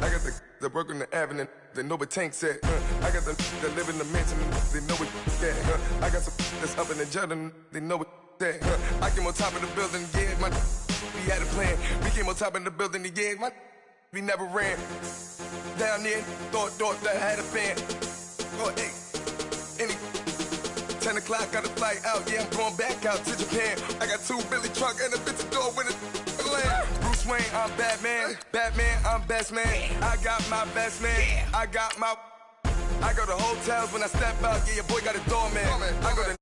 I got the work on the avenue, they know what Tank said. I got the that live in the mansion, they know what that. I got some that's up in the jungle, they know what that. I came on top of the building, yeah, we had a plan. We came on top of the building, yeah, we never ran. Down there, thought that I had a fan. Oh, hey, 10 o'clock, got a flight out, yeah, I'm going back out to Japan. I got 2 Billy truck and a bitch door with a land. Bruce Wayne, I'm Batman. Batman, I'm best man. I got my best man. I go to hotels when I step out, yeah, your boy got a doorman. I go to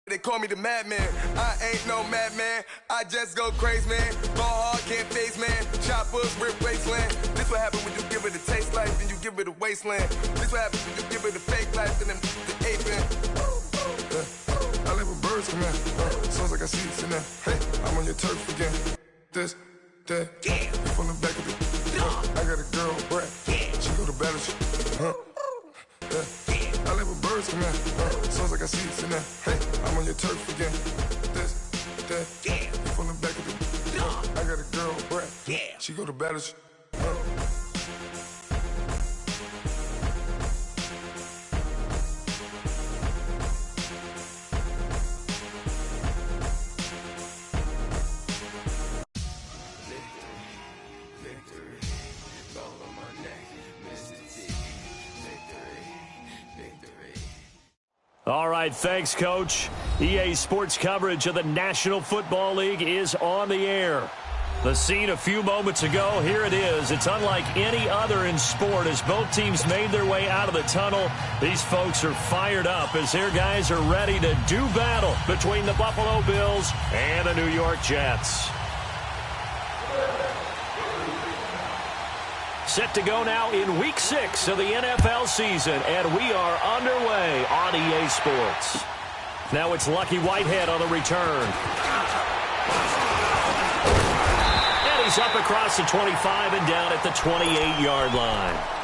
they call me the madman. I ain't no madman. I just go crazy, man. Ball hard, can't face, man. Choppers, rip wasteland. This what happen when you give it a taste life, then you give it a wasteland. This what happens when you give it a fake life, and then the ape in. I live with birds come in. Sounds like I see it in there. Hey, I'm on your turf again. This, that, you from the back of it. I got a girl, Brad. She go to battle shit. I live with birds come in. Sounds like I see it in there. Hey, I'm on your turf again. This, that, you from the back of it. I got a girl, Brad. She go to battle shit. All right, thanks, Coach. EA Sports coverage of the National Football League is on the air. The scene a few moments ago, here it is. It's unlike any other in sport as both teams made their way out of the tunnel. These folks are fired up as their guys are ready to do battle between the Buffalo Bills and the New York Jets. Set to go now in Week 6 of the NFL season, and we are underway on EA Sports. Now it's Lucky Whitehead on the return. And he's up across the 25 and down at the 28-yard line.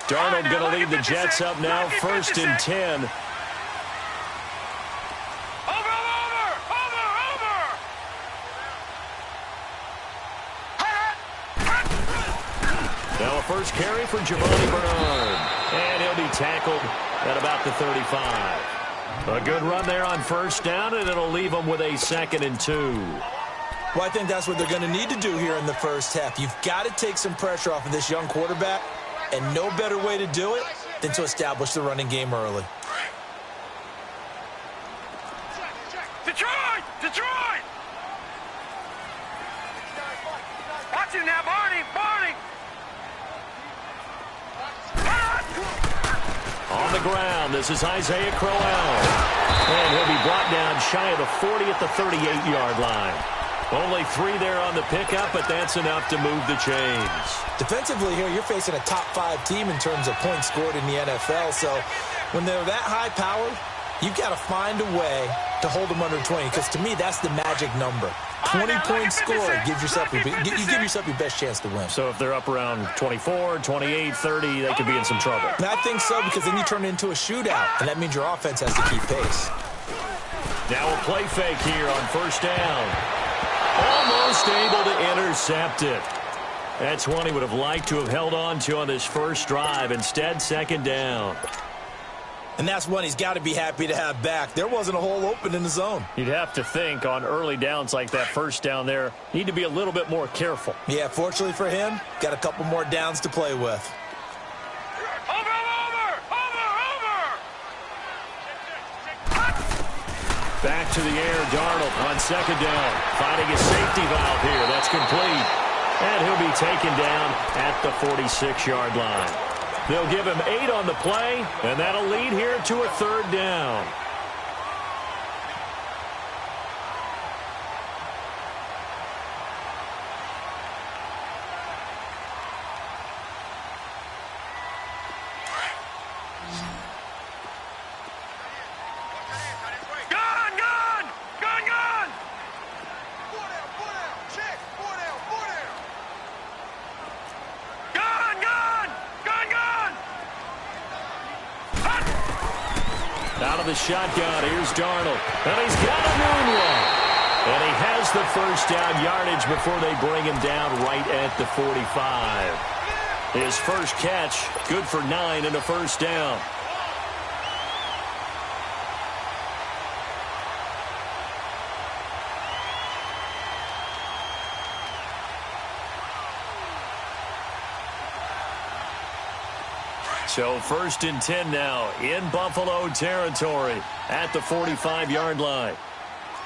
Darnold going to lead the Jets up now, 1st and 10. Now a first carry for Giovanni Bernard. And he'll be tackled at about the 35. A good run there on 1st down, and it'll leave them with a 2nd and 2. Well, I think that's what they're going to need to do here in the first half. You've got to take some pressure off of this young quarterback. And no better way to do it than to establish the running game early. Detroit! Detroit! Watch it now, Barney! Barney! On the ground, this is Isaiah Crowell. And he'll be brought down shy of the 40 at the 38-yard line. Only 3 there on the pickup, but that's enough to move the chains. Defensively here, you're facing a top 5 team in terms of points scored in the NFL. So when they're that high-powered, you've got to find a way to hold them under 20. Because to me, that's the magic number. 20 points scored gives yourself you give yourself your best chance to win. So if they're up around 24, 28, 30, they could be in some trouble. And I think so, because then you turn it into a shootout, and that means your offense has to keep pace. Now a play fake here on 1st down. Almost able to intercept it. That's one he would have liked to have held on to on this first drive. Instead, 2nd down. And that's one he's got to be happy to have back. There wasn't a hole open in the zone. You'd have to think on early downs like that 1st down there, need to be a little bit more careful. Yeah, fortunately for him, got a couple more downs to play with. Back to the air, Darnold on 2nd down. Finding a safety valve here. That's complete. And he'll be taken down at the 46-yard line. They'll give him 8 on the play, and that'll lead here to a 3rd down. Out of the shotgun, here's Darnold. And he's got a noon one. And he has the first down yardage before they bring him down right at the 45. His first catch, good for 9 and a first down. So 1st and 10 now in Buffalo territory at the 45-yard line.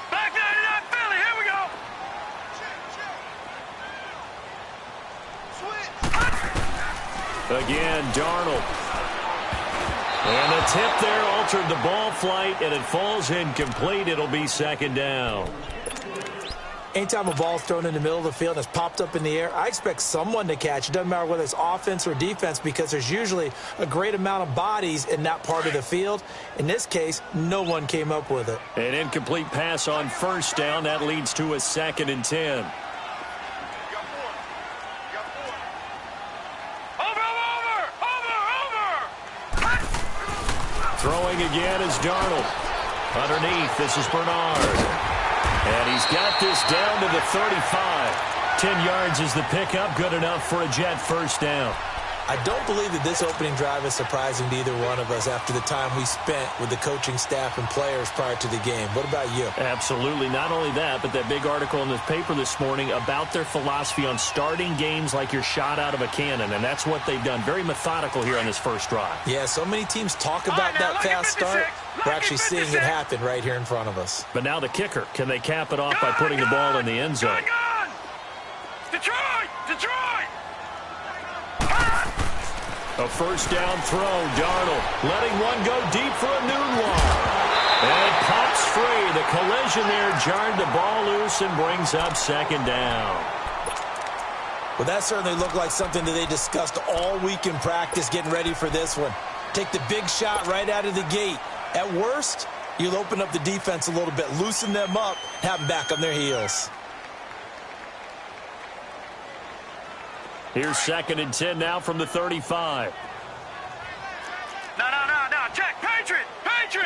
Back 99 Philly, here we go. Again, Darnold. And the tip there altered the ball flight, and it falls incomplete. It'll be 2nd down. Anytime a ball's thrown in the middle of the field and it's popped up in the air, I expect someone to catch. It doesn't matter whether it's offense or defense because there's usually a great amount of bodies in that part of the field. In this case, no one came up with it. An incomplete pass on 1st down. That leads to a 2nd and 10. Throwing again is Darnold. Underneath, this is Bernard. And he's got this down to the 35. 10 yards is the pickup. Good enough for a Jet first down. I don't believe that this opening drive is surprising to either one of us after the time we spent with the coaching staff and players prior to the game. What about you? Absolutely. Not only that, but that big article in the paper this morning about their philosophy on starting games like you're shot out of a cannon, and that's what they've done. Very methodical here on this first drive. Yeah, so many teams talk about that fast start. We're actually seeing it happen right here in front of us. But now the kicker. Can they cap it off by putting the ball in the end zone? Detroit! Detroit! A first down throw, Darnold letting one go deep for a noon one. And it pops free. The collision there jarred the ball loose and brings up 2nd down. Well, that certainly looked like something that they discussed all week in practice getting ready for this one. Take the big shot right out of the gate. At worst, you'll open up the defense a little bit, loosen them up, have them back on their heels. Here's 2nd and 10 now from the 35. No. Check. Patriot. Watch out.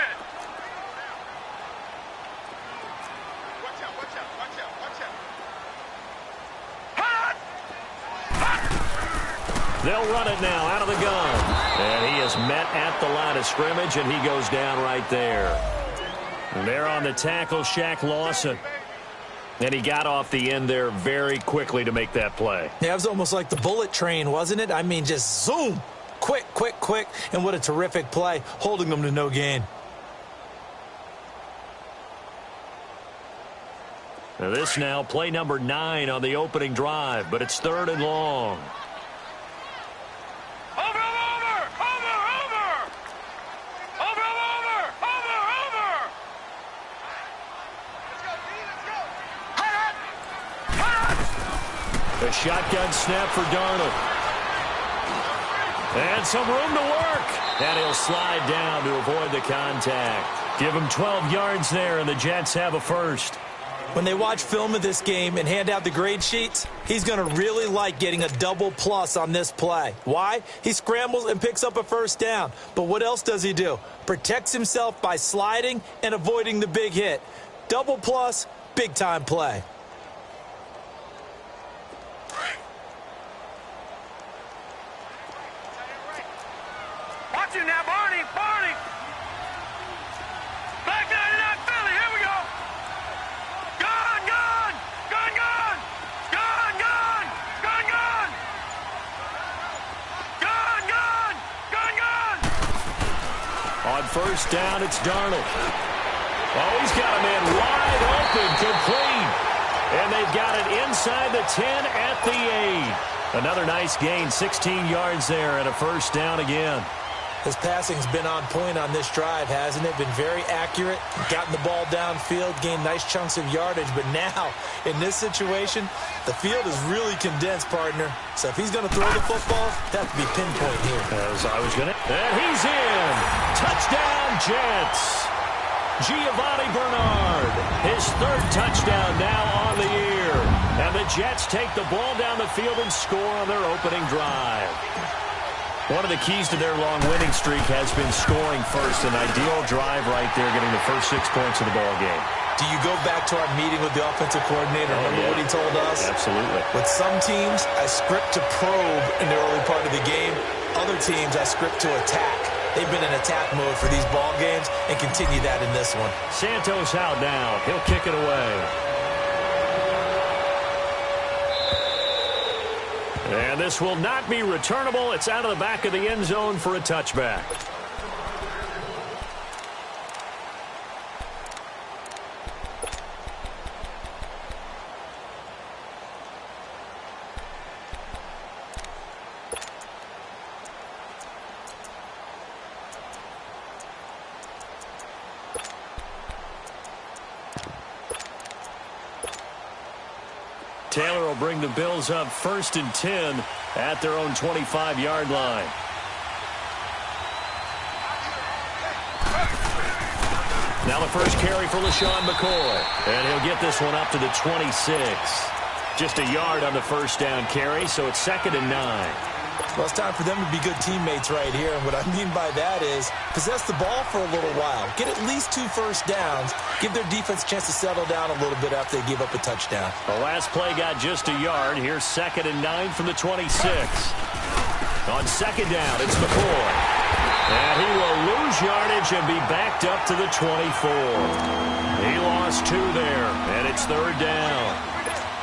They'll run it now out of the gun. And he is met at the line of scrimmage, and he goes down right there. And there on the tackle, Shaq Lawson. And he got off the end there very quickly to make that play. Yeah, it was almost like the bullet train, wasn't it? I mean, just zoom. Quick. And what a terrific play, holding them to no gain. Now this now, play number 9 on the opening drive, but it's 3rd and long. A shotgun snap for Darnold. And some room to work. And he'll slide down to avoid the contact. Give him 12 yards there, and the Jets have a first. When they watch film of this game and hand out the grade sheets, he's going to really like getting a double plus on this play. Why? He scrambles and picks up a first down. But what else does he do? Protects himself by sliding and avoiding the big hit. Double plus, big-time play. Watch it now, Barney. Back 99 Philly, here we go. Gun. On first down, it's Darnold. Oh, he's got a man wide open, complete. And they've got it inside the 10 at the 8. Another nice gain, 16 yards there, and a first down again. His passing's been on point on this drive, hasn't it? Been very accurate, gotten the ball downfield, gained nice chunks of yardage. But now, in this situation, the field is really condensed, partner. So if he's going to throw the football, that has to be pinpoint here. As I was going to. And he's in. Touchdown, Jets. Giovanni Bernard, his 3rd touchdown now on the year. And the Jets take the ball down the field and score on their opening drive. One of the keys to their long winning streak has been scoring first. An ideal drive right there, getting the first 6 points of the ball game. Do you go back to our meeting with the offensive coordinator? Remember what he told us? Absolutely. With some teams, I script to probe in the early part of the game. Other teams, I script to attack. They've been in attack mode for these ball games and continue that in this one. Santos out now. He'll kick it away. And this will not be returnable. It's out of the back of the end zone for a touchback. Taylor will bring the Bills up 1st and 10 at their own 25-yard line. Now the first carry for LaShawn McCoy. And he'll get this one up to the 26. Just a yard on the first down carry, so it's 2nd and 9. Well, it's time for them to be good teammates right here. And what I mean by that is possess the ball for a little while. Get at least 2 first downs. Give their defense a chance to settle down a little bit after they give up a touchdown. The last play got just a yard. Here's 2nd and 9 from the 26. On 2nd down, it's McCoy. And he will lose yardage and be backed up to the 24. He lost 2 there, and it's 3rd down.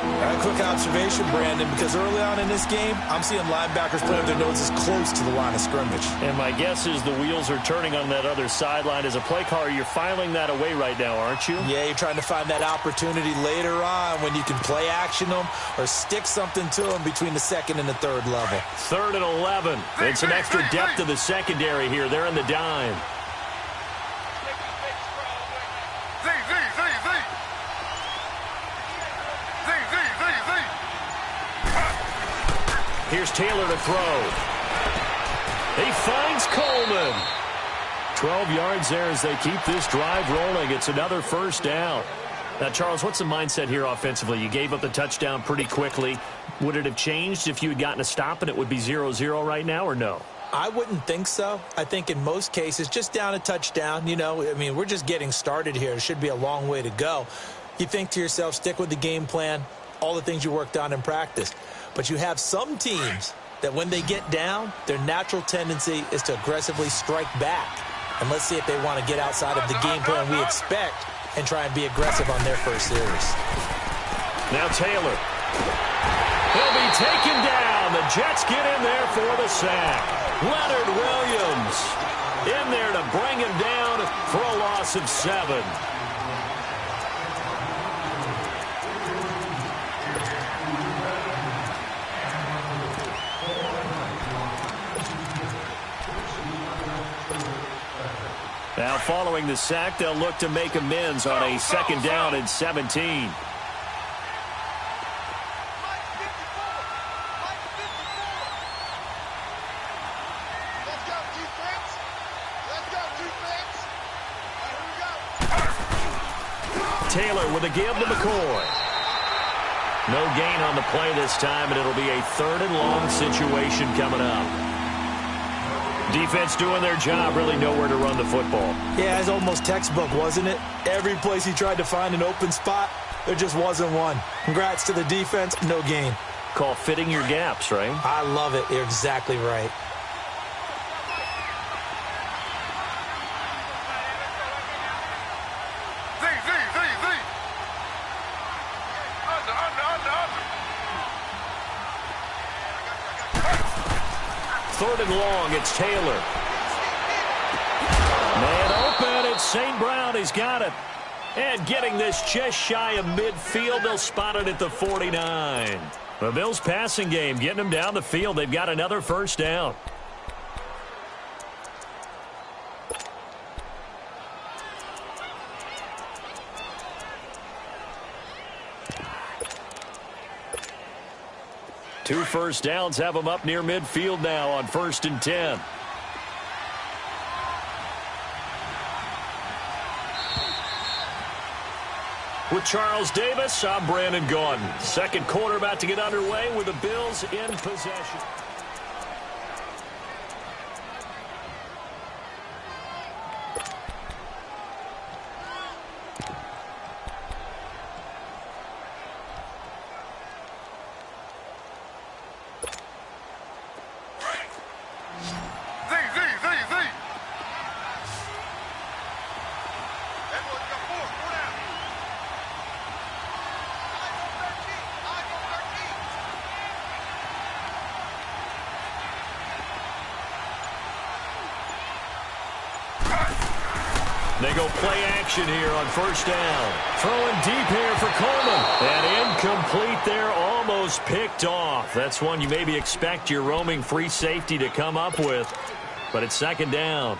A quick observation, Brandon, because early on in this game, I'm seeing linebackers playing with their noses close to the line of scrimmage. And my guess is the wheels are turning on that other sideline. As a play caller, you're filing that away right now, aren't you? Yeah, you're trying to find that opportunity later on when you can play action them or stick something to them between the 2nd and the 3rd level. 3rd and 11. And some extra depth to the secondary here. They're in the dime. Here's Taylor to throw. He finds Coleman. 12 yards there as they keep this drive rolling. It's another first down. Now, Charles, what's the mindset here offensively? You gave up the touchdown pretty quickly. Would it have changed if you had gotten a stop and it would be 0-0 right now, or no? I wouldn't think so. I think in most cases, just down a touchdown, you know, I mean, we're just getting started here. It should be a long way to go. You think to yourself, stick with the game plan, all the things you worked on in practice. But you have some teams that when they get down, their natural tendency is to aggressively strike back. And let's see if they want to get outside of the game plan we expect and try and be aggressive on their first series. Now Taylor. He'll be taken down. The Jets get in there for the sack. Leonard Williams in there to bring him down for a loss of 7. Now following the sack, they'll look to make amends on a 2nd down and 17. Taylor with a give to McCoy. No gain on the play this time, and it'll be a 3rd and long situation coming up. Defense doing their job, really nowhere to run the football. Yeah, it's almost textbook, wasn't it? Every place he tried to find an open spot, there just wasn't one. Congrats to the defense, no gain. Call fitting your gaps, right? I love it. You're exactly right. Third and long, it's Taylor. Man open, it's St. Brown. He's got it. And getting this just shy of midfield, they'll spot it at the 49. The Bills passing game, getting them down the field. They've got another first down. Two first downs have them up near midfield now on 1st and 10. With Charles Davis, I'm Brandon Gaudin. Second quarter about to get underway with the Bills in possession. They go play action here on first down. Throwing deep here for Coleman. And incomplete there, almost picked off. That's one you maybe expect your roaming free safety to come up with. But it's second down.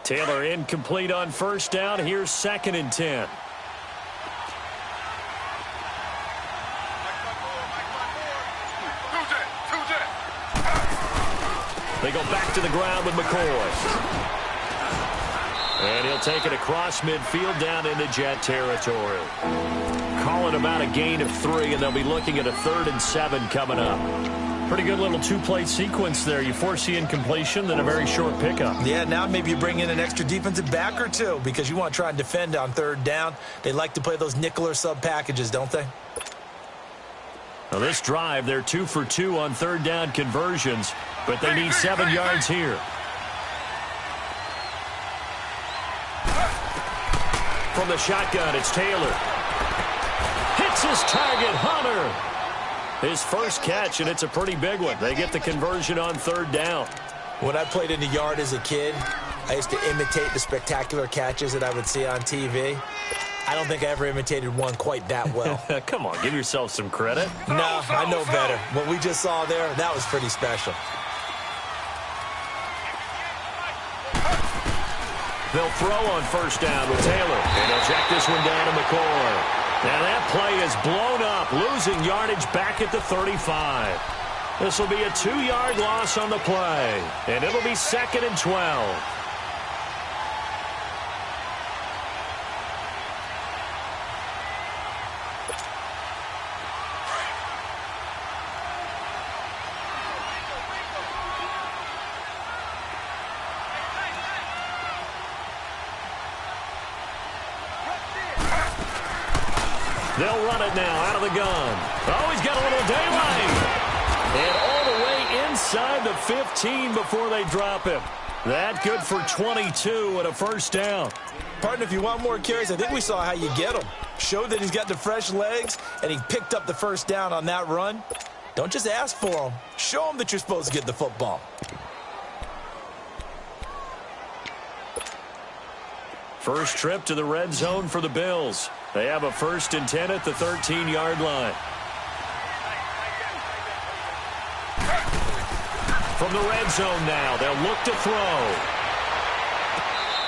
Taylor incomplete on first down. Here's second and 10. They go back to the ground with McCoy. And he'll take it across midfield down into Jet territory. Call it about a gain of 3, and they'll be looking at a 3rd and 7 coming up. Pretty good little two-play sequence there. You force the incompletion, then a very short pickup. Yeah, now maybe you bring in an extra defensive back or two because you want to try and defend on 3rd down. They like to play those nickel or sub packages, don't they? Now this drive, they're 2 for 2 on 3rd down conversions, but they need 7 yards here. From the shotgun, it's Taylor. Hits his target, Hunter. His first catch, and it's a pretty big one. They get the conversion on 3rd down. When I played in the yard as a kid, I used to imitate the spectacular catches that I would see on TV. I don't think I ever imitated one quite that well. Come on, give yourself some credit. No, I know better. What we just saw there, that was pretty special. They'll throw on first down with Taylor. And they'll check this one down to McCoy. Now that play is blown up, losing yardage back at the 35. This will be a 2-yard loss on the play, and it'll be 2nd and 12. They'll run it now out of the gun. Oh, he's got a little daylight. And all the way inside the 15 before they drop him. That good for 22 and a first down. Partner, if you want more carries, I think we saw how you get him. Showed that he's got the fresh legs, and he picked up the first down on that run. Don't just ask for him. Show him that you're supposed to get the football. First trip to the red zone for the Bills. They have a 1st and 10 at the 13-yard line. From the red zone now, they'll look to throw.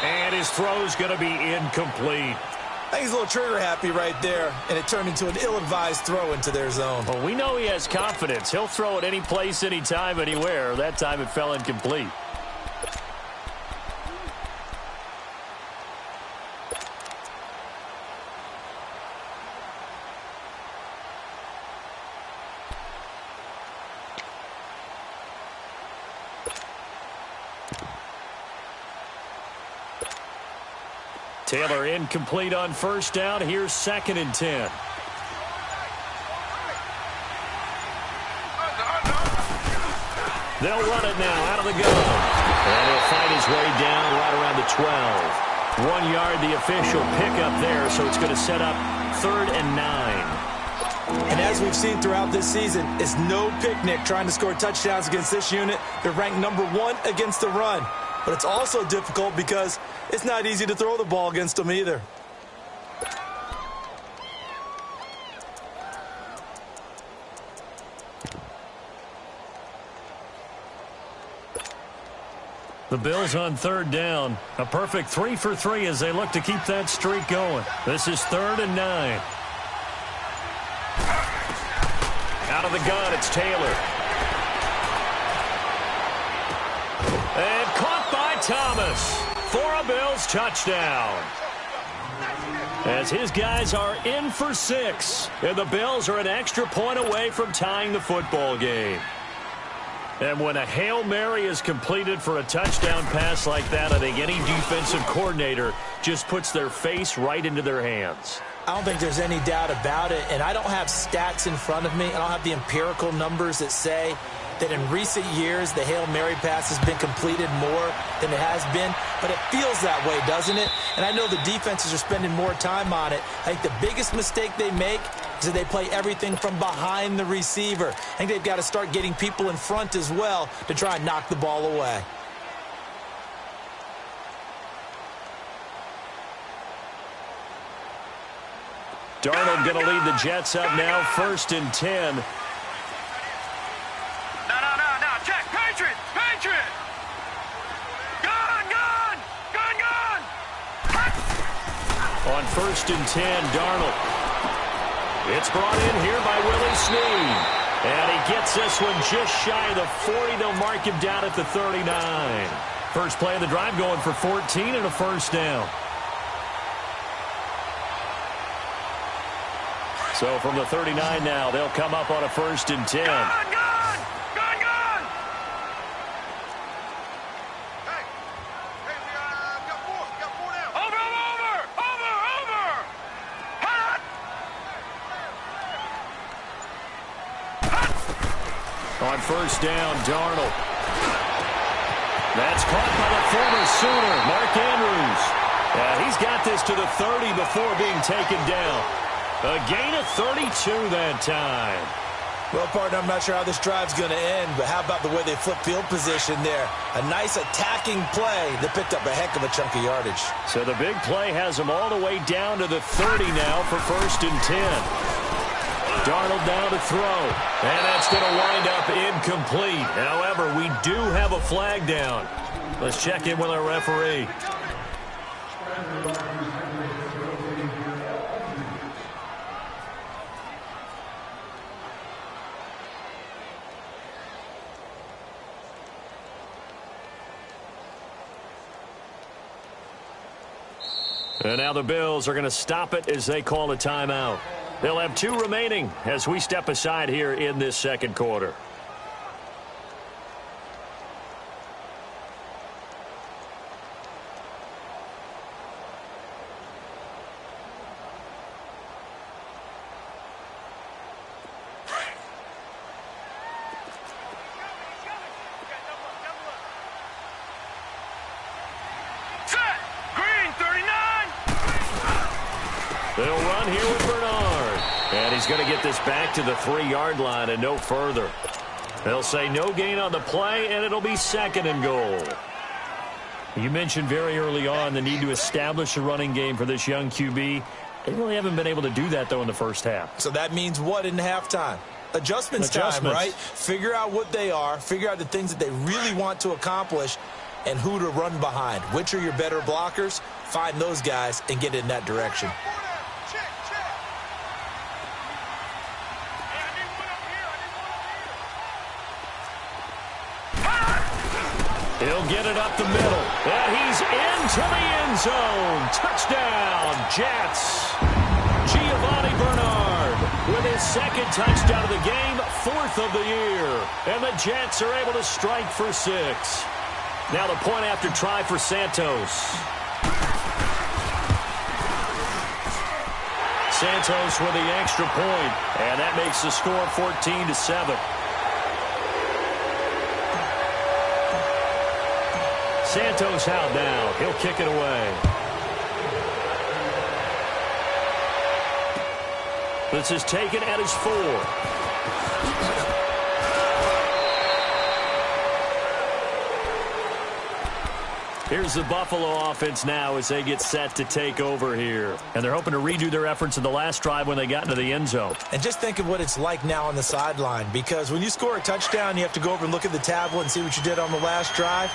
And his throw's going to be incomplete. I think he's a little trigger happy right there, and it turned into an ill-advised throw into their zone. Well, we know he has confidence. He'll throw it any place, anytime, anywhere. That time it fell incomplete. Taylor incomplete on first down. Here's 2nd and 10. They'll run it now out of the gun. And he'll fight his way down right around the 12. 1 yard, the official pickup there, so it's going to set up 3rd and 9. And as we've seen throughout this season, it's no picnic trying to score touchdowns against this unit. They're ranked number 1 against the run. But it's also difficult because it's not easy to throw the ball against them either. The Bills on 3rd down. A perfect 3 for 3 as they look to keep that streak going. This is 3rd and 9. Out of the gun, it's Taylor. And caught by Thomas for a Bills touchdown. as his guys are in for 6. And the Bills are an extra point away from tying the football game. And when a Hail Mary is completed for a touchdown pass like that, I think any defensive coordinator just puts their face right into their hands. I don't think there's any doubt about it, and I don't have stats in front of me. I don't have the empirical numbers that say that in recent years the Hail Mary pass has been completed more than it has been, but it feels that way, doesn't it? And I know the defenses are spending more time on it. I think the biggest mistake they make is that they play everything from behind the receiver. I think they've got to start getting people in front as well to try and knock the ball away. Darnold going to lead the Jets up now, 1st and 10. No. Check. Patriot. Gun. On 1st and 10, Darnold. It's brought in here by Willie Snead. And he gets this one just shy of the 40. They'll mark him down at the 39. First play of the drive going for 14 and a first down. So from the 39 now, they'll come up on a 1st and 10. Gun. Hey, we got four down. Over. Hot. On 1st down, Darnold. That's caught by the former Sooner, Mark Andrews. He's got this to the 30 before being taken down. A gain of 32 that time. Well, partner, I'm not sure how this drive's going to end, but how about the way they flip field position there? A nice attacking play that picked up a heck of a chunk of yardage. So the big play has them all the way down to the 30 now for 1st and 10. Darnold now to throw, and that's going to wind up incomplete. However, we do have a flag down. Let's check in with our referee. And now the Bills are going to stop it as they call a timeout. They'll have 2 remaining as we step aside here in this second quarter. They'll run here with Bernard. And he's going to get this back to the 3-yard line and no further. They'll say no gain on the play, and it'll be 2nd and goal. You mentioned very early on the need to establish a running game for this young QB. They really haven't been able to do that, though, in the first half. So that means what in halftime? Adjustments time, right? Figure out what they are, figure out the things that they really want to accomplish, and who to run behind. Which are your better blockers? Find those guys and get in that direction. He'll get it up the middle, and he's into the end zone. Touchdown, Jets. Giovanni Bernard with his 2nd touchdown of the game, 4th of the year. And the Jets are able to strike for 6. Now the point after try for Santos. Santos with the extra point, and that makes the score 14-7. Santos out now. He'll kick it away. This is taken at his 4. Here's the Buffalo offense now as they get set to take over here. And they're hoping to redo their efforts in the last drive when they got into the end zone. And just think of what it's like now on the sideline, because when you score a touchdown, you have to go over and look at the tablet and see what you did on the last drive.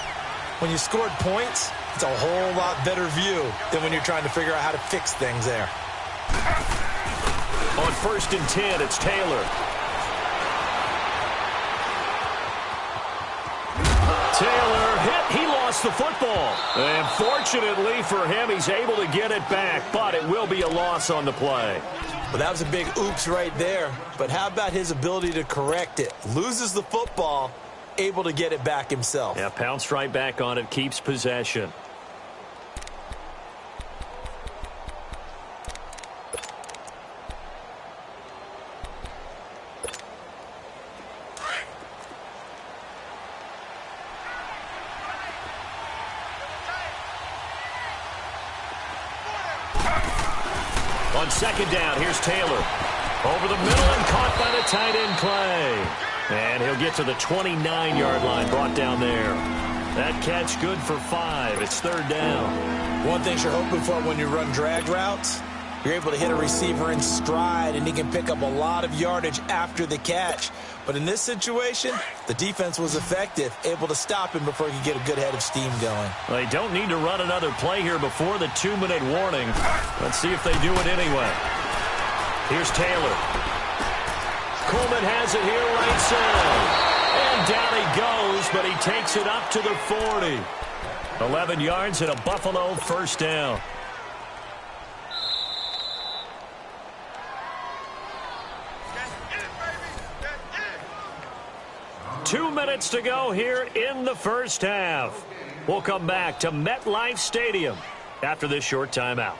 When you scored points, it's a whole lot better view than when you're trying to figure out how to fix things there. On 1st and 10, it's Taylor. Taylor hit. He lost lost the football. And fortunately for him, he's able to get it back, but it will be a loss on the play. Well, that was a big oops right there. But how about his ability to correct it? Loses the football, able to get it back himself. Yeah, pounced right back on it, keeps possession. On second down, here's Taylor. Over the middle and caught by the tight end Clay. And he'll get to the 29-yard line, brought down there. That catch good for 5. It's third down. One thing you're hoping for when you run drag routes, you're able to hit a receiver in stride, and he can pick up a lot of yardage after the catch. But in this situation, the defense was effective, able to stop him before he could get a good head of steam going. They don't need to run another play here before the 2-minute warning. Let's see if they do it anyway. Here's Taylor. Coleman has it here, right side. And down he goes, but he takes it up to the 40. 11 yards and a Buffalo first down. That's it, baby. That's it. 2 minutes to go here in the first half. We'll come back to MetLife Stadium after this short timeout.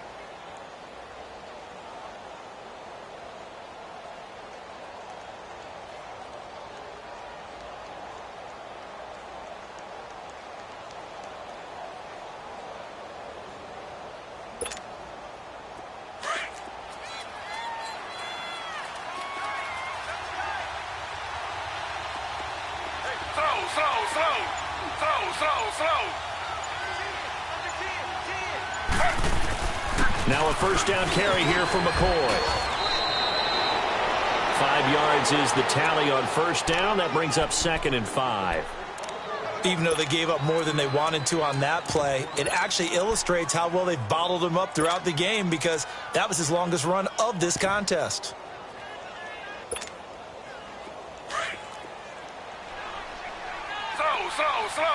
Now a first down carry here for McCoy. 5 yards is the tally on first down. That brings up 2nd and 5. Even though they gave up more than they wanted to on that play, it actually illustrates how well they've bottled him up throughout the game, because that was his longest run of this contest. Slow.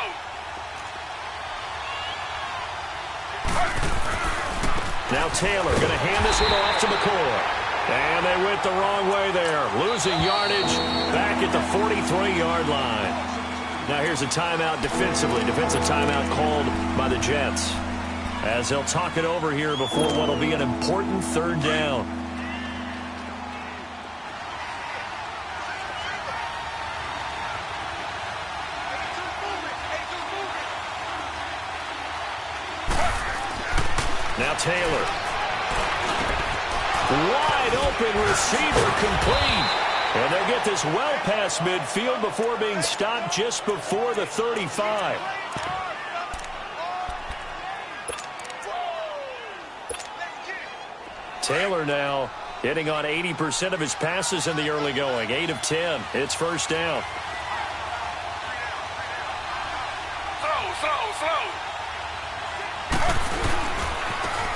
Now Taylor going to hand this one off to McCoy. And they went the wrong way there. Losing yardage back at the 43-yard line. Now here's a timeout defensively. Defensive timeout called by the Jets, as they'll talk it over here before what will be an important third down. Now Taylor. Wide open receiver, complete. And they'll get this well past midfield before being stopped just before the 35. Taylor now hitting on 80% of his passes in the early going. 8 of 10. It's first down. Slow.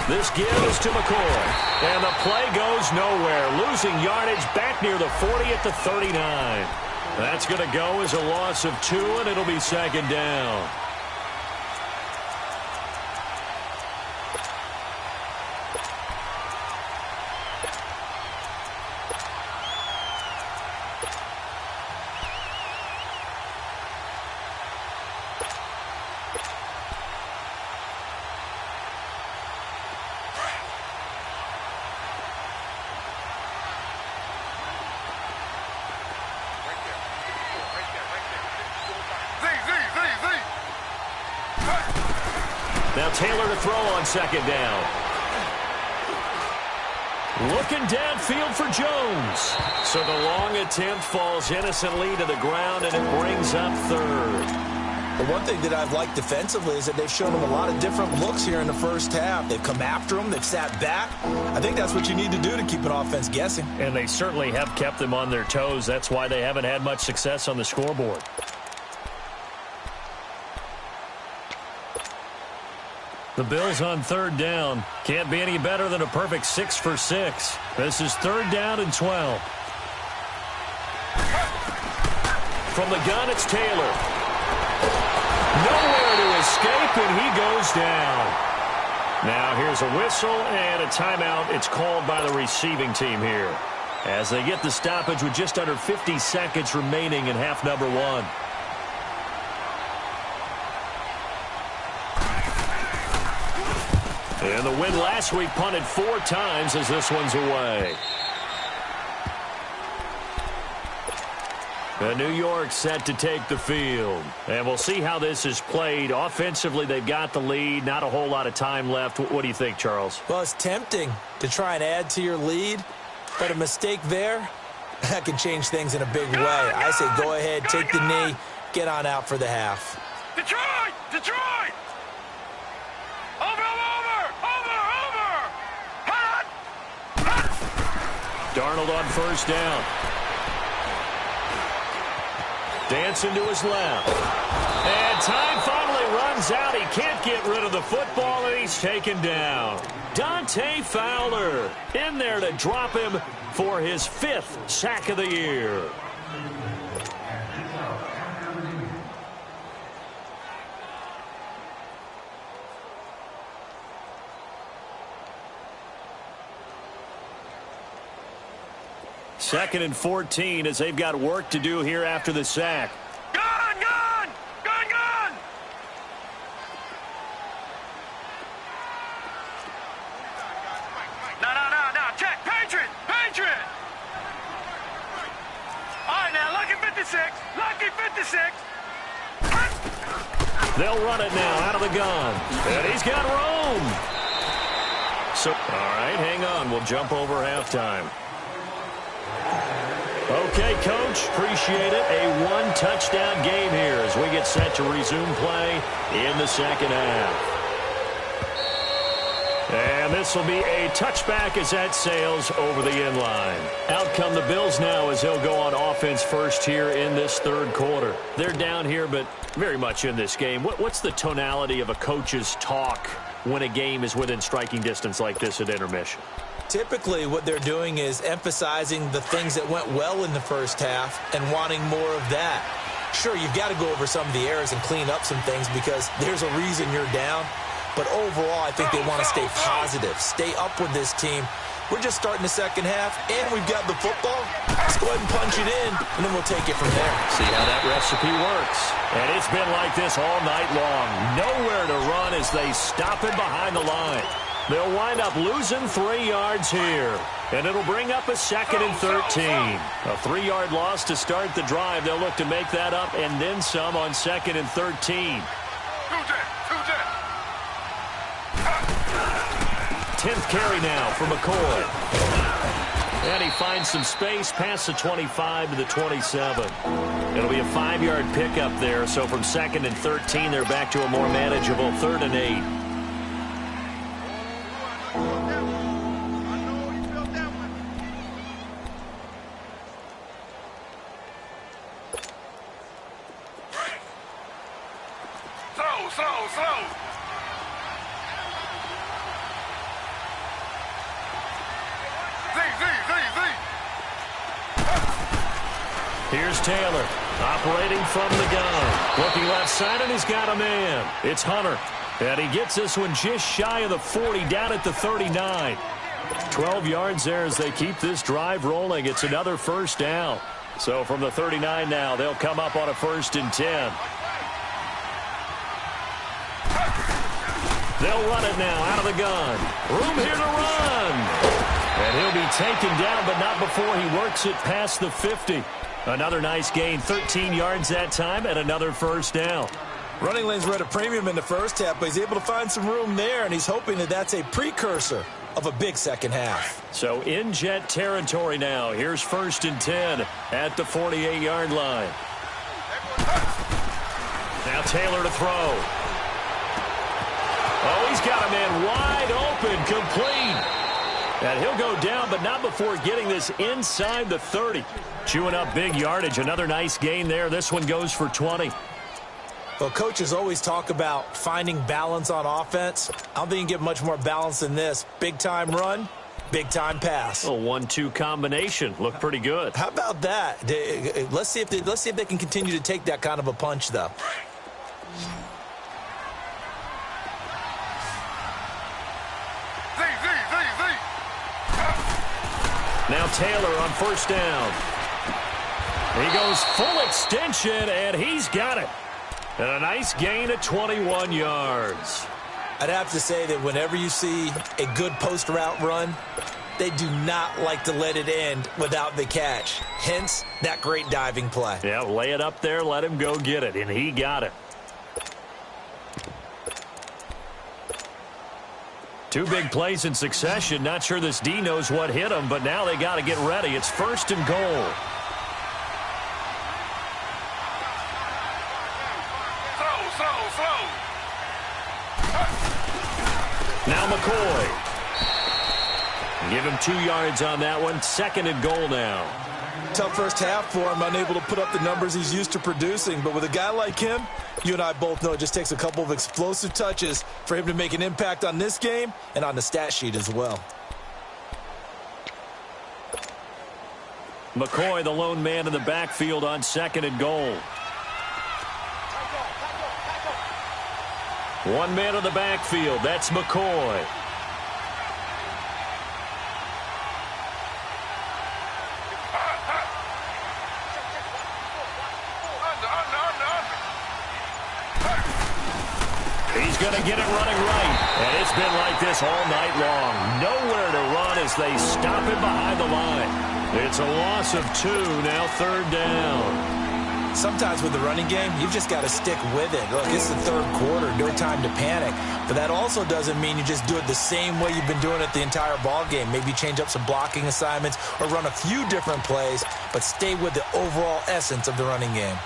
This gives to McCoy. And the play goes nowhere. Losing yardage back near the 40 at the 39. That's going to go as a loss of 2, and it'll be second down. Now Taylor to throw on second down. Looking downfield for Jones. So the long attempt falls innocently to the ground, and it brings up third. The one thing that I've liked defensively is that they've shown him a lot of different looks here in the first half. They've come after him. They've sat back. I think that's what you need to do to keep an offense guessing. And they certainly have kept them on their toes. That's why they haven't had much success on the scoreboard. The Bills on third down. Can't be any better than a perfect 6 for 6. This is third down and 12. From the gun, it's Taylor. Nowhere to his escape, and he goes down. Now here's a whistle and a timeout. It's called by the receiving team here, as they get the stoppage with just under 50 seconds remaining in half number one. And the win last week punted 4 times as this one's away. And New York set to take the field. And we'll see how this is played. Offensively, they've got the lead. Not a whole lot of time left. What do you think, Charles? Well, it's tempting to try and add to your lead, but a mistake there, that can change things in a big way. I say go ahead, take the knee, get on out for the half. Detroit! Detroit! Over! Hot! Darnold on first down. Dancing to his left. And time finally runs out. He can't get rid of the football, and he's taken down. Dante Fowler in there to drop him for his 5th sack of the year. Second and 14 as they've got work to do here after the sack. Gun! No. Check. Patriot! All right, now, lucky 56. They'll run it now out of the gun. And he's got room. So, all right, hang on. We'll jump over halftime. Okay, Coach, appreciate it. A 1-touchdown game here as we get set to resume play in the second half. And this will be a touchback as that sails over the end line. Out come the Bills now as they'll go on offense first here in this third quarter. They're down here, but very much in this game. What's the tonality of a coach's talk when a game is within striking distance like this at intermission? Typically, what they're doing is emphasizing the things that went well in the first half and wanting more of that. Sure, you've got to go over some of the errors and clean up some things because there's a reason you're down. But overall, I think they want to stay positive, stay up with this team. We're just starting the second half, and we've got the football. Let's go ahead and punch it in, and then we'll take it from there. See how that recipe works. And it's been like this all night long. Nowhere to run as they stop it behind the line. They'll wind up losing 3 yards here. And it'll bring up a 2nd and 13. A 3-yard loss to start the drive. They'll look to make that up and then some on 2nd and 13. 10th carry now for McCoy. And he finds some space past the 25 to the 27. It'll be a 5-yard pickup there. So from 2nd and 13, they're back to a more manageable 3rd and 8. Slow. Here's Taylor, operating from the gun. Looking left side, and he's got a man. It's Hunter. And he gets this one just shy of the 40, down at the 39. 12 yards there as they keep this drive rolling. It's another first down. So from the 39 now, they'll come up on a 1st and 10. They'll run it now out of the gun. Room here to run. And he'll be taken down, but not before he works it past the 50. Another nice gain, 13 yards that time, and another first down. Running lanes were at a premium in the first half, but he's able to find some room there, and he's hoping that that's a precursor of a big second half. So in Jet territory now. Here's 1st and 10 at the 48-yard line. Now Taylor to throw. Oh, he's got a man wide open, complete. And he'll go down, but not before getting this inside the 30. Chewing up big yardage. Another nice gain there. This one goes for 20. Well, coaches always talk about finding balance on offense. I don't think you can get much more balance than this. Big-time run, big-time pass. A 1-2 combination. Looked pretty good. How about that? Let's see if they can continue to take that kind of a punch, though. Now Taylor on first down. He goes full extension, and he's got it. And a nice gain of 21 yards. I'd have to say that whenever you see a good post route run, they do not like to let it end without the catch. Hence, that great diving play. Yeah, lay it up there, let him go get it, and he got it. Two big plays in succession. Not sure this D knows what hit him, but now they got to get ready. It's first and goal. Slow. Now McCoy. Give him 2 yards on that one. Second and goal now. Tough first half for him, unable to put up the numbers he's used to producing. But with a guy like him, you and I both know it just takes a couple of explosive touches for him to make an impact on this game and on the stat sheet as well. McCoy, the lone man in the backfield on second and goal. One man in the backfield. That's McCoy. He's going to get it running right. And it's been like this all night long. Nowhere to run as they stop him behind the line. It's a loss of 2, now third down. Sometimes with the running game, you've just got to stick with it. Look, it's the third quarter, no time to panic. But that also doesn't mean you just do it the same way you've been doing it the entire ball game. Maybe change up some blocking assignments or run a few different plays, but stay with the overall essence of the running game.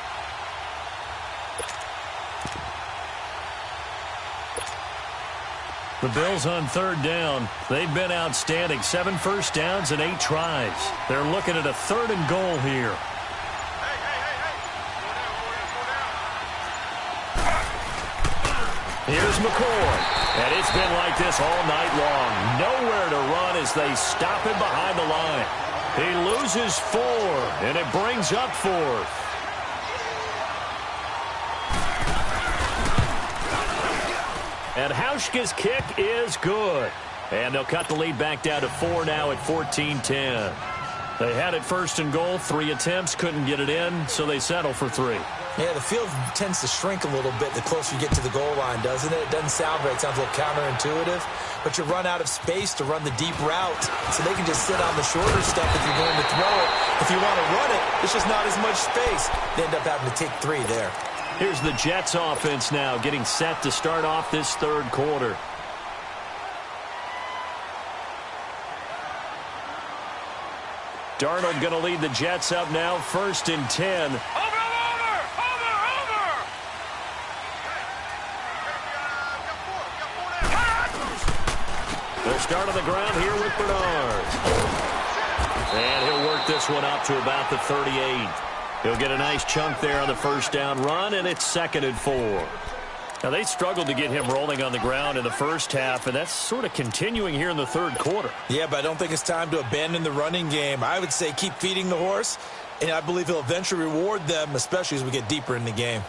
The Bills on third down. They've been outstanding. 7 first downs and 8 tries. They're looking at a third and goal here. Here's McCoy. And it's been like this all night long. Nowhere to run as they stop him behind the line. He loses 4, and it brings up 4th. And Hauschka's kick is good. And they'll cut the lead back down to 4 now at 14-10. They had it first and goal, 3 attempts, couldn't get it in, so they settle for 3. Yeah, the field tends to shrink a little bit the closer you get to the goal line, doesn't it? It doesn't sound right. It sounds a little counterintuitive. But you run out of space to run the deep route, so they can just sit on the shorter stuff if you're going to throw it. If you want to run it, it's just not as much space. They end up having to take 3 there. Here's the Jets offense now getting set to start off this third quarter. Darnold going to lead the Jets up now, first and 10. Over! They'll start on the ground here with Bernard. And he'll work this one out to about the 38. He'll get a nice chunk there on the first down run, and it's second and 4. Now, they struggled to get him rolling on the ground in the first half, and that's sort of continuing here in the third quarter. Yeah, but I don't think it's time to abandon the running game. I would say keep feeding the horse, and I believe he'll eventually reward them, especially as we get deeper in the game.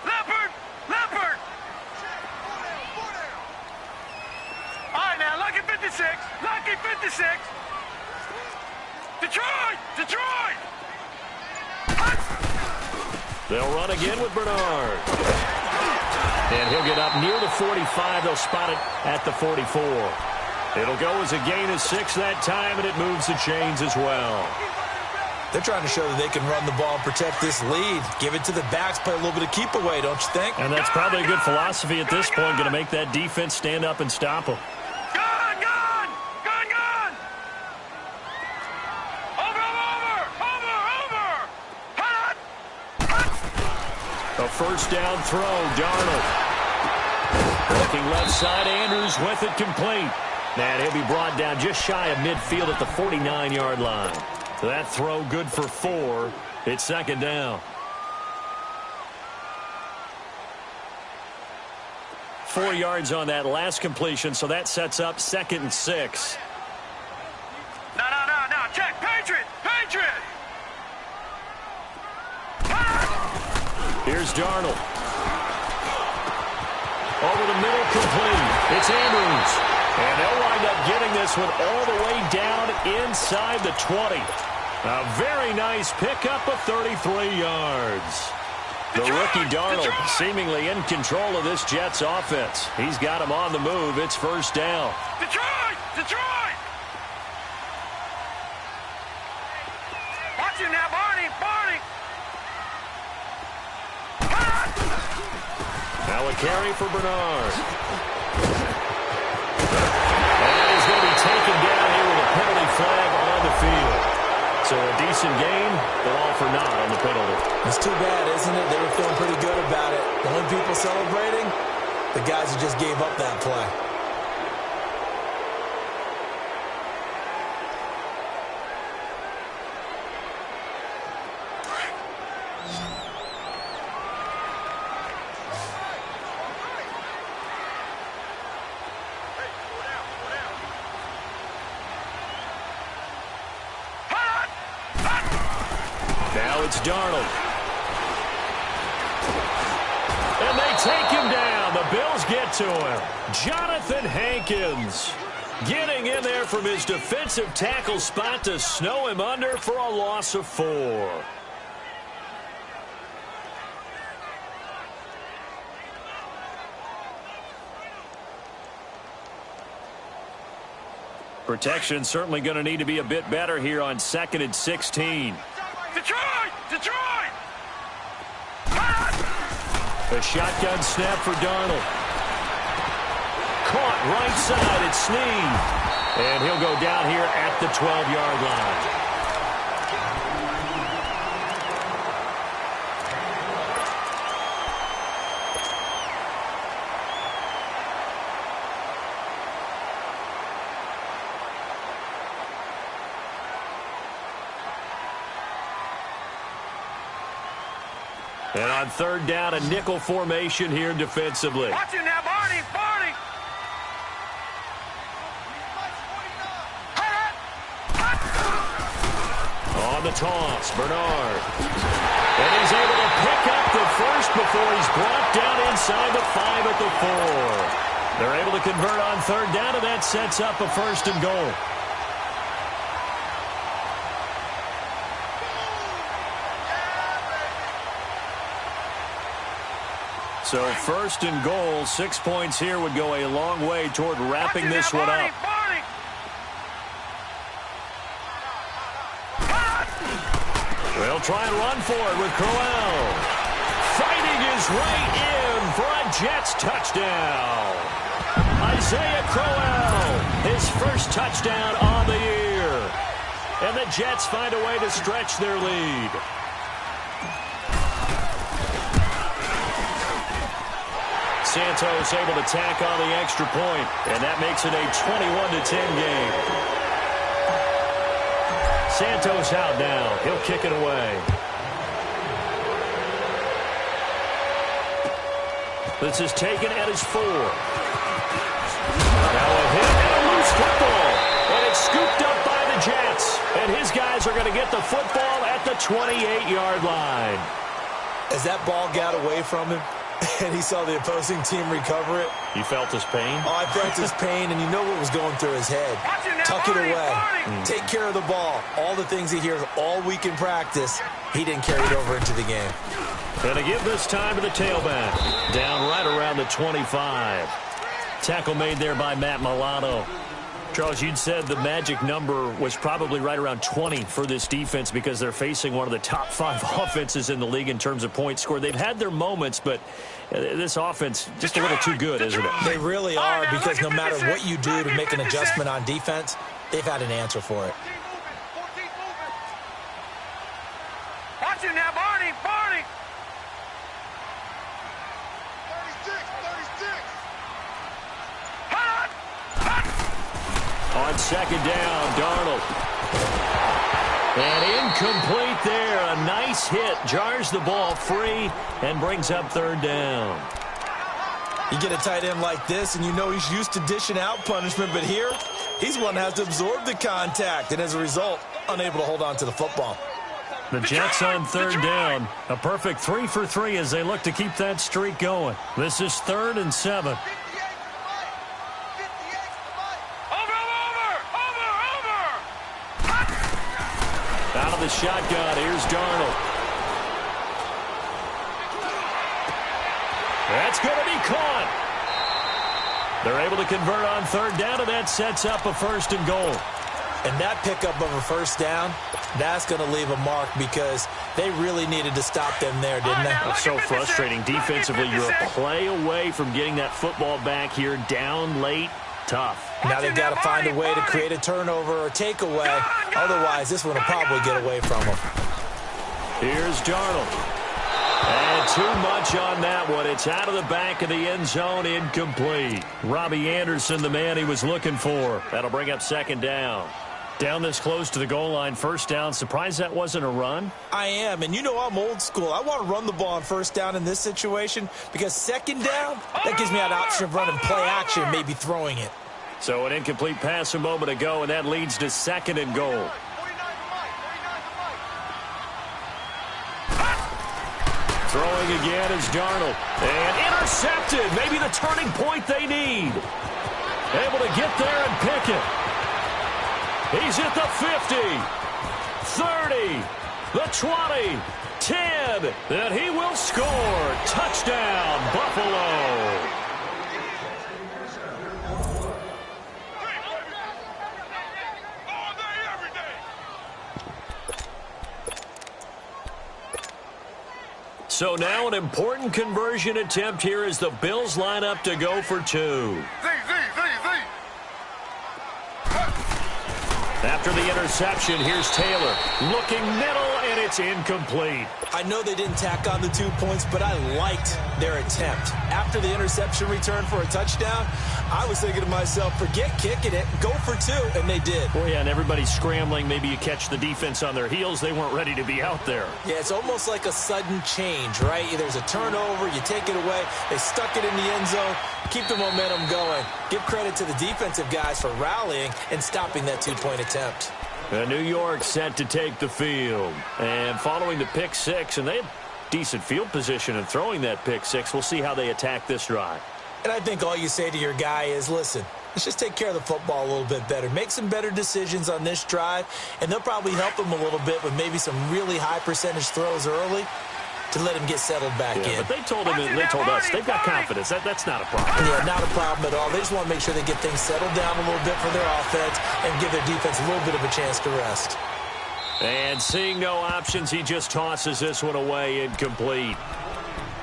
Leopard! All right, now, Lucky 56! Lucky 56! Detroit! They'll run again with Bernard. And he'll get up near the 45. They'll spot it at the 44. It'll go as a gain of 6 that time, and it moves the chains as well. They're trying to show that they can run the ball and protect this lead. Give it to the backs, play a little bit of keep away, don't you think? And that's probably a good philosophy at this point, going to make that defense stand up and stop them. A first down throw, Darnold. Looking left side, Andrews with it complete. And he'll be brought down just shy of midfield at the 49-yard line. That throw good for 4. It's second down. 4 yards on that last completion, so that sets up second and 6. No. Check. Patriot! Here's Darnold. Over the middle, complete. It's Andrews. And they'll wind up getting this one all the way down inside the 20. A very nice pickup of 33 yards. The rookie Darnold seemingly in control of this Jets offense. He's got him on the move. It's first down. Detroit! Detroit! Watch it now, Barney! Barney! Now a carry for Bernard. And he's going to be taken down here with a penalty flag on the field. So a decent game, but all for naught on the penalty. It's too bad, isn't it? They were feeling pretty good about it. The only people celebrating, the guys who just gave up that play. Now it's Darnold. And they take him down. The Bills get to him. Jonathan Hankins getting in there from his defensive tackle spot to snow him under for a loss of 4. Protection certainly going to need to be a bit better here on 2nd and 16. Detroit! Detroit! A shotgun snap for Darnold. Caught right side. It's Snead. And he'll go down here at the 12-yard line. And on 3rd down, a nickel formation here defensively. Watch it now, Barney! Barney! On the toss, Bernard. And he's able to pick up the first before he's brought down inside the 5 at the 4. They're able to convert on 3rd down, and that sets up a 1st and goal. So 1st and goal, 6 points here would go a long way toward wrapping this one up. They'll try and run for it with Crowell. Fighting his way in for a Jets touchdown. Isaiah Crowell, his first touchdown on the year. And the Jets find a way to stretch their lead. Santos able to tack on the extra point, and that makes it a 21-10 game. Santos out now. He'll kick it away. This is taken at his 4. Now a hit and a loose football, and it's scooped up by the Jets, and his guys are going to get the football at the 28-yard line. As that ball got away from him, and he saw the opposing team recover it. You felt his pain? Oh, I felt his pain, and you know what was going through his head. Tuck it away. Take care of the ball. All the things he hears all week in practice, he didn't carry it over into the game. And to give this time to the tailback. Down right around the 25. Tackle made there by Matt Milano. Charles, you'd said the magic number was probably right around 20 for this defense because they're facing one of the top 5 offenses in the league in terms of points scored. They've had their moments, but this offense just a little too good, isn't it? They really are, because no matter what you do to make an adjustment on defense, they've had an answer for it. Watch it now, Barney! Barney! 36! On 2nd down, Darnold. And incomplete there. A nice hit. Jars the ball free and brings up 3rd down. You get a tight end like this, and you know he's used to dishing out punishment, but here, he's one that has to absorb the contact, and as a result, unable to hold on to the football. The Jets on third down. A perfect 3 for 3 as they look to keep that streak going. This is 3rd and 7. Out of the shotgun, here's Darnold. That's going to be caught. They're able to convert on third down, and that sets up a 1st and goal. And that pickup of a 1st down, that's going to leave a mark because they really needed to stop them there, didn't they? It's so frustrating. Defensively, you're a play away from getting that football back here down late. Tough. Now they've got to find a way to create a turnover or takeaway. Otherwise, this one will probably get away from them. Here's Darnold. And too much on that one. It's out of the back of the end zone, incomplete. Robbie Anderson, the man he was looking for. That'll bring up 2nd down. Down this close to the goal line, 1st down. Surprised that wasn't a run? I am, and you know I'm old school. I want to run the ball on 1st down in this situation because 2nd down, that gives me an option of running play action and maybe throwing it. So an incomplete pass a moment ago, and that leads to 2nd and goal. Throwing again is Darnold. And intercepted. Maybe the turning point they need. Able to get there and pick it. He's at the 50, 30, the 20, 10, and he will score. Touchdown, Buffalo. So now an important conversion attempt here as the Bills line up to go for 2. After the interception, here's Taylor. Looking middle, and it's incomplete. I know they didn't tack on the 2 points, but I liked their attempt. After the interception return for a touchdown, I was thinking to myself, forget kicking it, go for 2, and they did. Oh, yeah, and everybody's scrambling. Maybe you catch the defense on their heels. They weren't ready to be out there. Yeah, it's almost like a sudden change, right? There's a turnover, you take it away, they stuck it in the end zone, keep the momentum going. Give credit to the defensive guys for rallying and stopping that 2-point attempt. New York set to take the field. And following the pick 6, and they have decent field position in throwing that pick 6. We'll see how they attack this drive. And I think all you say to your guy is, listen, let's just take care of the football a little bit better. Make some better decisions on this drive, and they'll probably help him a little bit with maybe some really high percentage throws early to let him get settled back in. But they told him, they told us, they've got confidence. That's not a problem. Yeah, not a problem at all. They just want to make sure they get things settled down a little bit for their offense and give their defense a little bit of a chance to rest. And seeing no options, he just tosses this one away, incomplete.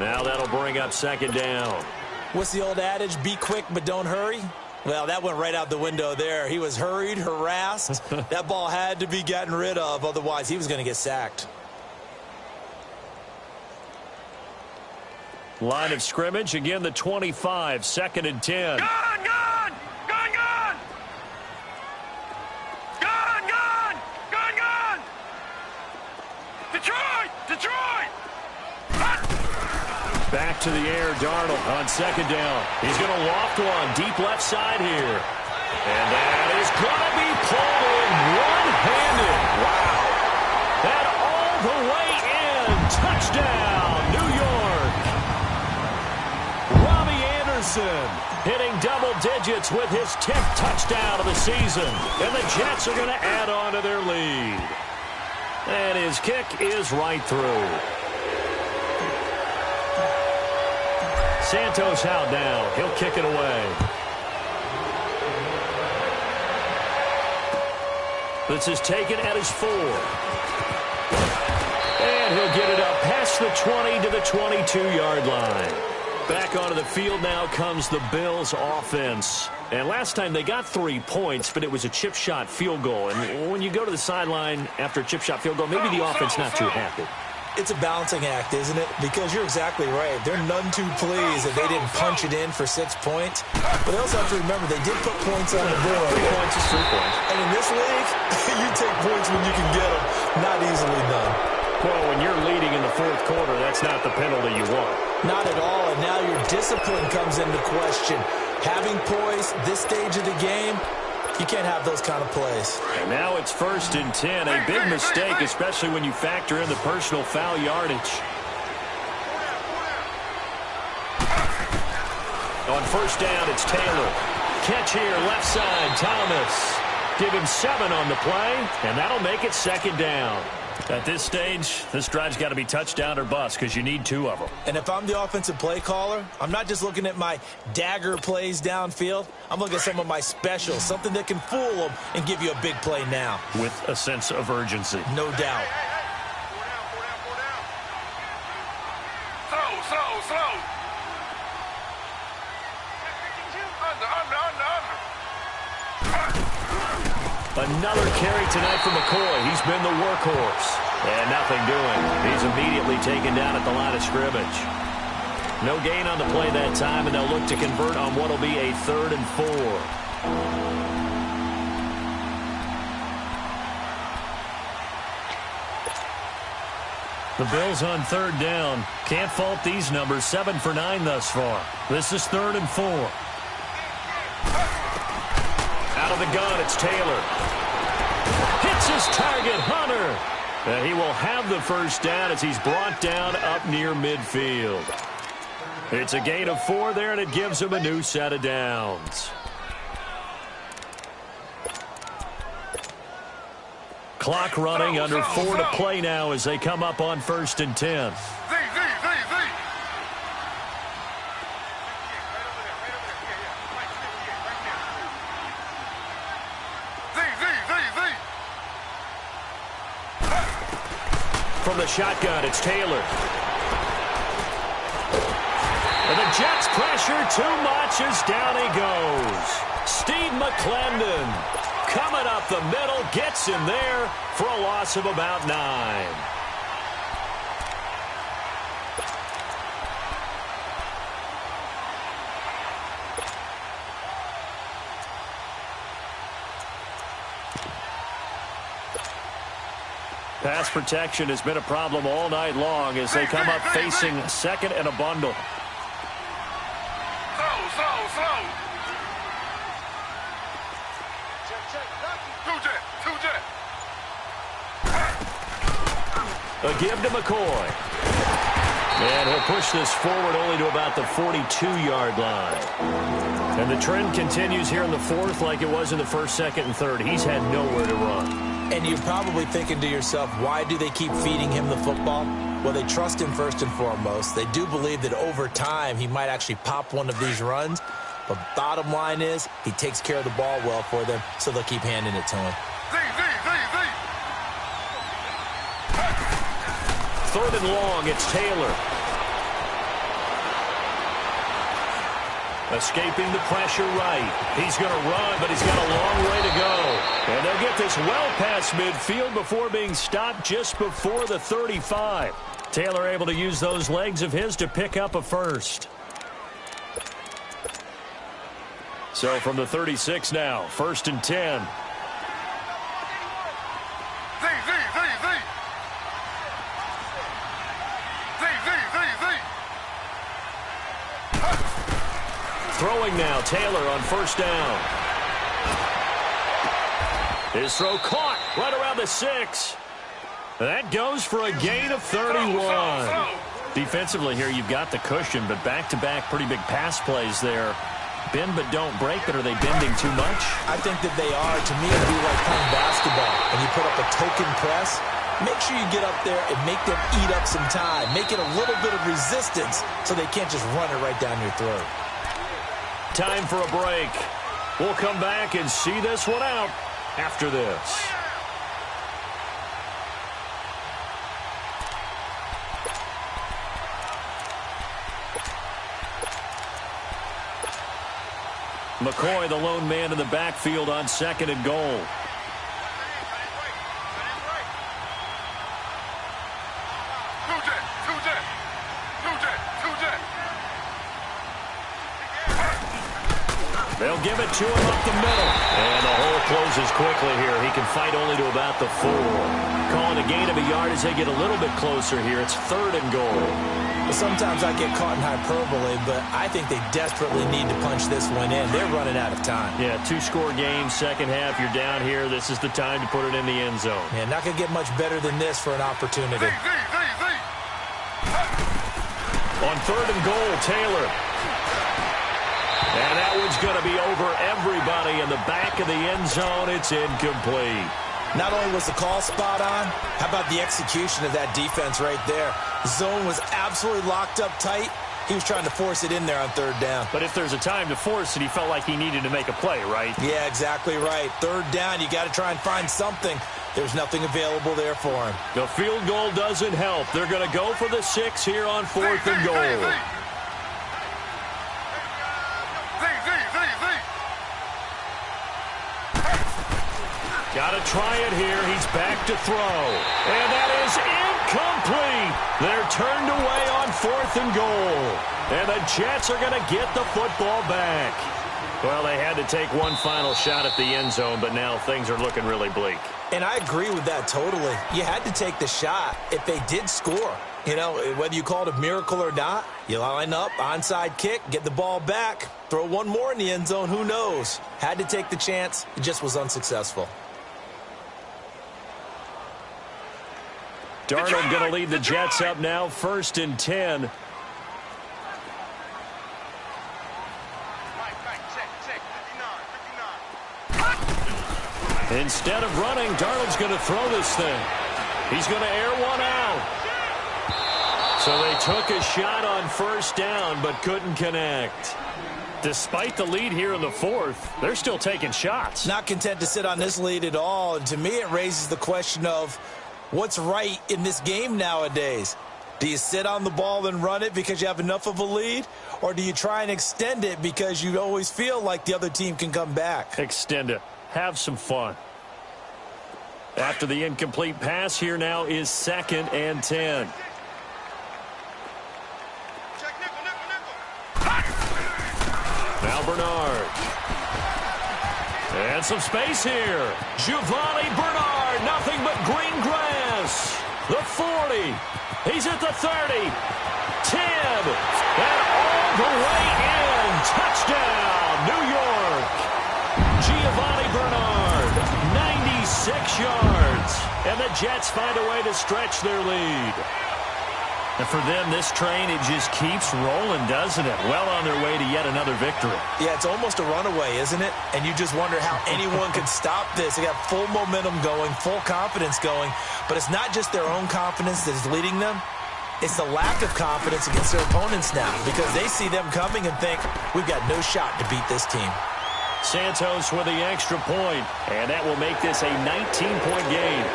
Now that'll bring up 2nd down. What's the old adage? Be quick, but don't hurry. Well, that went right out the window there. He was hurried, harassed. That ball had to be gotten rid of, otherwise he was going to get sacked. Line of scrimmage, again the 25, 2nd and 10. Gone! Gone! Gone! Gone! Gone! Gone! Gone! Gone! Detroit! Detroit! Back to the air, Darnold on 2nd down. He's going to loft one deep left side here. And that is going to be pulled in one-handed. Wow. And all the way in. Touchdown, New York. Robbie Anderson hitting double digits with his 10th touchdown of the season. And the Jets are going to add on to their lead. And his kick is right through. Santos out now. He'll kick it away. This is taken at his 4. And he'll get it up past the 20 to the 22-yard line. Back onto the field now comes the Bills offense. And last time they got 3 points, but it was a chip shot field goal. And when you go to the sideline after a chip shot field goal, maybe the offense not too happy. It's a balancing act, isn't it? Because you're exactly right. They're none too pleased that they didn't punch it in for 6 points. But they also have to remember they did put points on the board. 3 points is 3 points. And in this league, you take points when you can get them. Not easily done. Well, when you're leading in the 4th quarter, that's not the penalty you want. Not at all. And now your discipline comes into question. Having poise this stage of the game, You can't have those kind of plays. And now it's 1st and 10. A big mistake, especially when you factor in the personal foul yardage. On 1st down, it's Taylor. Catch here, left side, Thomas. Give him 7 on the play, and that'll make it 2nd down. At this stage, this drive's got to be touchdown or bust because you need 2 of them. And if I'm the offensive play caller, I'm not just looking at my dagger plays downfield. I'm looking at some of my specials, something that can fool them and give you a big play now. With a sense of urgency. No doubt. Slow. Another carry tonight for McCoy. He's been the workhorse. And nothing doing. He's immediately taken down at the line of scrimmage. No gain on the play that time, and they'll look to convert on what will be a 3rd and 4. The Bills on 3rd down. Can't fault these numbers. 7 for 9 thus far. This is 3rd and 4. Out of the gun, it's Taylor. Hits his target, Hunter. He will have the 1st down as he's brought down up near midfield. It's a gain of 4 there, and it gives him a new set of downs. Clock running, under 4 to play now as they come up on 1st and 10. From the shotgun, it's Taylor. And the Jets pressure too much as down he goes. Steve McClendon coming up the middle, gets him there for a loss of about 9. Pass protection has been a problem all night long as they come up facing 2nd and a bundle. Slow. A give to McCoy. And he'll push this forward only to about the 42-yard line. And the trend continues here in the 4th like it was in the 1st, 2nd, and 3rd. He's had nowhere to run. And you're probably thinking to yourself, why do they keep feeding him the football? Well, they trust him first and foremost. They do believe that over time he might actually pop one of these runs. But bottom line is he takes care of the ball well for them, so they'll keep handing it to him. 3rd and long, it's Taylor. Escaping the pressure right. He's going to run, but he's got a long way to go. And they'll get this well past midfield before being stopped just before the 35. Taylor able to use those legs of his to pick up a 1st. So from the 36 now, 1st and 10. Throwing now, Taylor on 1st down. His throw caught right around the 6. That goes for a gain of 31. Defensively here, you've got the cushion, but back-to-back pretty big pass plays there. Bend but don't break, but are they bending too much? I think that they are. To me, it would be like playing basketball, and you put up a token press. Make sure you get up there and make them eat up some time. Make it a little bit of resistance so they can't just run it right down your throat. Time for a break. We'll come back and see this one out after this. McCoy, the lone man in the backfield on 2nd and goal. They'll give it to him up the middle. And the hole closes quickly here. He can fight only to about the 4. Calling a gain of a yard as they get a little bit closer here. It's 3rd and goal. Well, sometimes I get caught in hyperbole, but I think they desperately need to punch this one in. They're running out of time. Yeah, 2-score game, second half. You're down here. This is the time to put it in the end zone. Yeah, not going to get much better than this for an opportunity. On 3rd and goal, Taylor. And that one's going to be over everybody in the back of the end zone. It's incomplete. Not only was the call spot on, how about the execution of that defense right there? The zone was absolutely locked up tight. He was trying to force it in there on 3rd down. But if there's a time to force it, he felt like he needed to make a play, right? Yeah, exactly right. 3rd down, you got to try and find something. There's nothing available there for him. The field goal doesn't help. They're going to go for the 6 here on 4th and goal. Got to try it here. He's back to throw. And that is incomplete. They're turned away on 4th and goal. And the Jets are going to get the football back. Well, they had to take one final shot at the end zone, but now things are looking really bleak. And I agree with that totally. You had to take the shot if they did score. You know, whether you call it a miracle or not, you line up, onside kick, get the ball back, throw one more in the end zone, who knows? Had to take the chance. It just was unsuccessful. Darnold going to lead the Jets up now, 1st and 10. Instead of running, Darnold's going to throw this thing. He's going to air one out. So they took a shot on 1st down, but couldn't connect. Despite the lead here in the 4th, they're still taking shots. Not content to sit on this lead at all. And to me, it raises the question of what's right in this game nowadays. Do you sit on the ball and run it because you have enough of a lead? Or do you try and extend it because you always feel like the other team can come back? Extend it. Have some fun. After the incomplete pass, here now is 2nd and 10. Now Bernard. And some space here. Giovanni Bernard, nothing but green grass. The 40. He's at the 30. 10. And all the way in. Touchdown, New York. Giovanni Bernard, 96 yards. And the Jets find a way to stretch their lead. And for them, this train, it just keeps rolling, doesn't it? Well on their way to yet another victory. Yeah, it's almost a runaway, isn't it? And you just wonder how anyone could stop this. They got full momentum going, full confidence going. But it's not just their own confidence that is leading them. It's the lack of confidence against their opponents now because they see them coming and think, we've got no shot to beat this team. Santos with the extra point, and that will make this a 19-point game.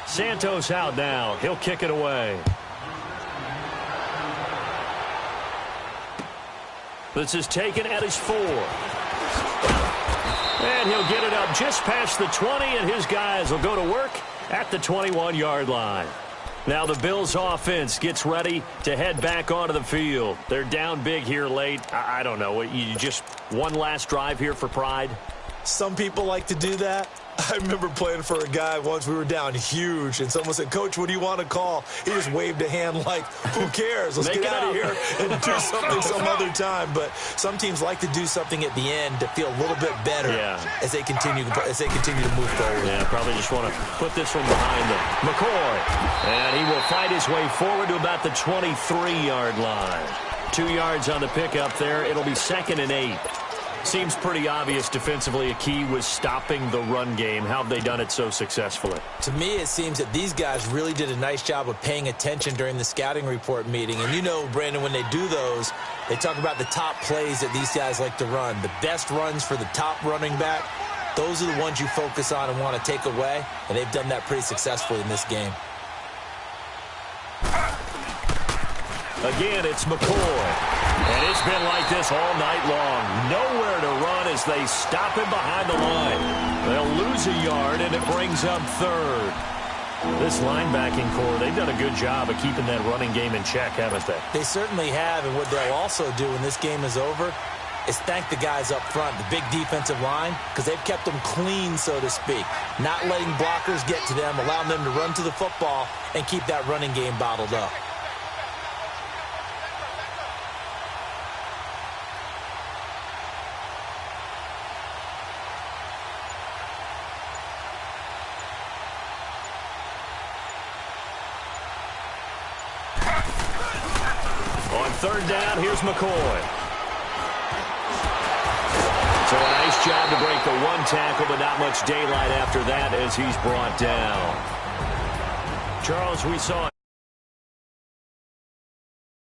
Santos out now. He'll kick it away. This is taken at his 4. And he'll get it up just past the 20, and his guys will go to work at the 21-yard line. Now the Bills offense gets ready to head back onto the field. They're down big here late. I don't know. You just one last drive here for pride? Some people like to do that. I remember playing for a guy once. We were down huge, and someone said, Coach, what do you want to call? He just waved a hand like, who cares? Let's get out of here and do something some other time. But some teams like to do something at the end to feel a little bit better as they continue to move forward. Yeah, probably just want to put this one behind them. McCoy, and he will fight his way forward to about the 23-yard line. 2 yards on the pickup there. It'll be 2nd and 8. Seems pretty obvious defensively a key was stopping the run game. How have they done it so successfully? To me, it seems that these guys really did a nice job of paying attention during the scouting report meeting. And you know, Brandon, when they do those, they talk about the top plays that these guys like to run. The best runs for the top running back, those are the ones you focus on and want to take away. And they've done that pretty successfully in this game. Again, it's McCoy. And it's been like this all night long. Nowhere to run as they stop him behind the line. They'll lose a yard, and it brings up third. This linebacking core, they've done a good job of keeping that running game in check, haven't they? They certainly have, and what they'll also do when this game is over is thank the guys up front, the big defensive line, because they've kept them clean, so to speak. Not letting blockers get to them, allowing them to run to the football and keep that running game bottled up. On third down, here's McCoy. So a nice job to break the one tackle, but not much daylight after that as he's brought down. Charles, we saw